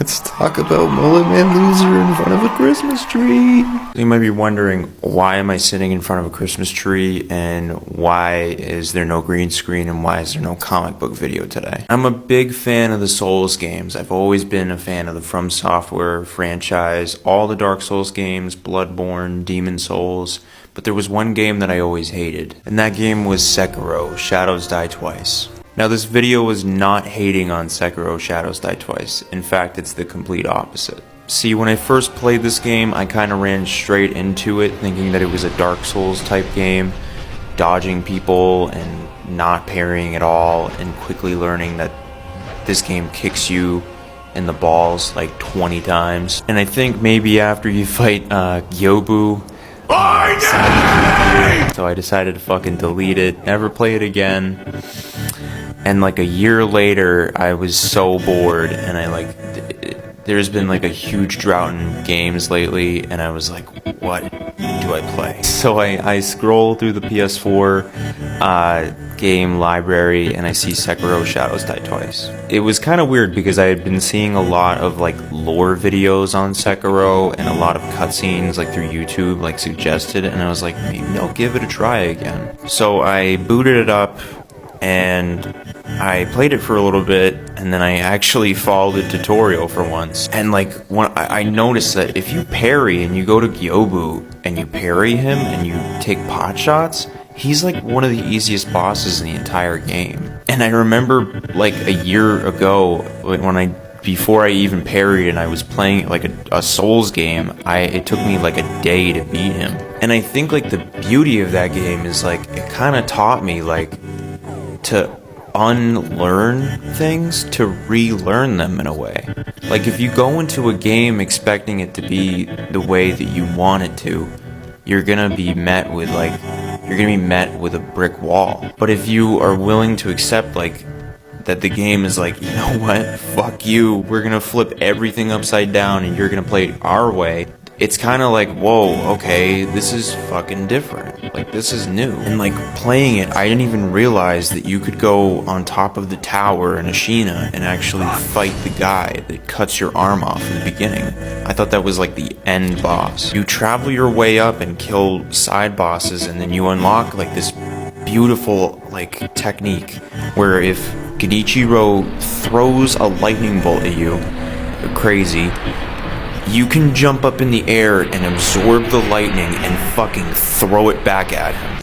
Let's talk about Mullet Man Loser in front of a Christmas tree. You might be wondering, why am I sitting in front of a Christmas tree, and why is there no green screen, and why is there no comic book video today? I'm a big fan of the Souls games. I've always been a fan of the From Software franchise, all the Dark Souls games, Bloodborne, Demon Souls, but there was one game that I always hated, and that game was Sekiro: Shadows Die Twice. Now, this video was not hating on Sekiro: Shadows Die Twice. In fact, it's the complete opposite. See, when I first played this game, I kind of ran straight into it thinking that it was a Dark Souls type game, dodging people and not parrying at all, and quickly learning that this game kicks you in the balls like 20 times. And I think maybe after you fight Gyobu, so I decided to fucking delete it, never play it again. And like a year later, I was so bored, and there's been like a huge drought in games lately, and I was like, what do I play? So I scroll through the PS4 game library, and I see Sekiro: Shadows Die Twice. It was kind of weird because I had been seeing a lot of like lore videos on Sekiro and a lot of cutscenes like through YouTube like suggested, and I was like, maybe I'll give it a try again. So I booted it up, and I played it for a little bit, and then I actually followed the tutorial for once. And like, when I noticed that if you parry and you go to Gyobu and you parry him and you take pot shots, he's like one of the easiest bosses in the entire game. And I remember like a year ago before I even parried and I was playing like a Souls game, it took me like a day to beat him. And I think like the beauty of that game is like, it kind of taught me like to unlearn things to relearn them in a way. Like if you go into a game expecting it to be the way that you want it to, you're gonna be met with a brick wall. But if you are willing to accept like that the game is like, you know what, fuck you, we're gonna flip everything upside down and you're gonna play it our way, it's kind of like, whoa, okay, this is fucking different. Like, this is new. And like, playing it, I didn't even realize that you could go on top of the tower in Ashina and actually fight the guy that cuts your arm off in the beginning. I thought that was like the end boss. You travel your way up and kill side bosses, and then you unlock like this beautiful like technique where if Genichiro throws a lightning bolt at you, crazy, you can jump up in the air and absorb the lightning and fucking throw it back at him.